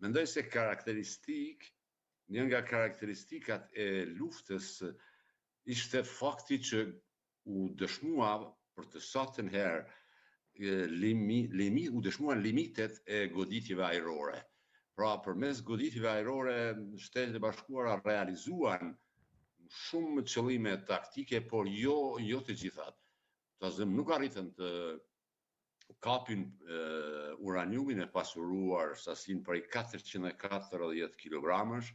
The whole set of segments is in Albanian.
Mendoj se një nga karakteristikat e luftës ishte fakti që u dëshmua për të sotën herë u dëshmuan limitet e goditjeve ajrore. Pra, përmes goditjeve ajrore, Shtetet e Bashkuara realizuan shumë qëllime taktike, por jo të gjithat. Nuk arritën të kapin uraniumin e pasuruar sasin prej 440 kilogramësh,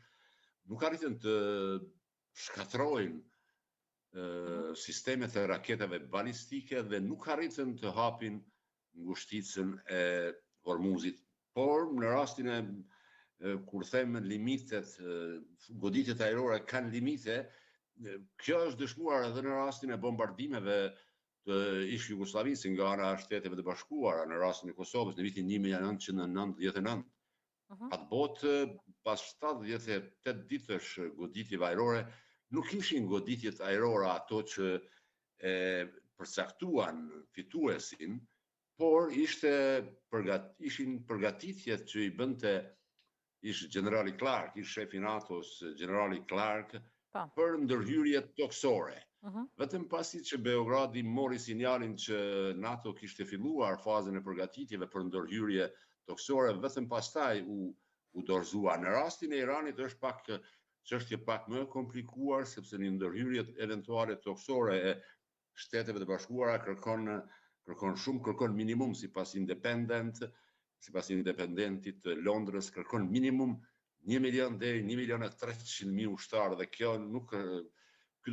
nuk arritën të shkatrojnë sistemet e raketave balistike dhe nuk arritën të hapin ngushticën e Hormuzit. Por, në rastin e kur them limitet, goditjet ajrore kanë limite, kjo është dëshmuar edhe në rastin e bombardimeve të ish Jugosllavisë nga ana e Shteteve të Bashkuara në rastin e Kosovës në vitin 1999. Atë botë, pas 78 ditësh goditjeve ajrore, nuk ishin goditjet ajrore ato që përcaktuan fituesin, por ishin përgatitjet që i bënte ish generali Clark, ish shefi NATO-s generali Clark, për ndërhyrjet toksore. Vetëm pasi që Beogradi mori sinjalin që NATO kishte filluar fazën e përgatitjeve për ndërhyrje toksore, vetëm pastaj u dorëzua. Në rastin e Iranit është pak çështje pak më komplikuar, sepse një ndërhyrje eventuale toksore e Shteteve të Bashkuara kërkon minimum sipas independentit të Londrës, kërkon minimum 1 milion deri 1.300.000 ushtarë, dhe kjo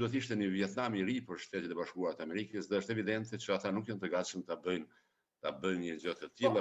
do të ishte një Vietnam i ri për Shtetet e Bashkuara të Amerikës, dhe është evidente që ata nuk janë të gatshëm ta bëjnë një gjë të tillë.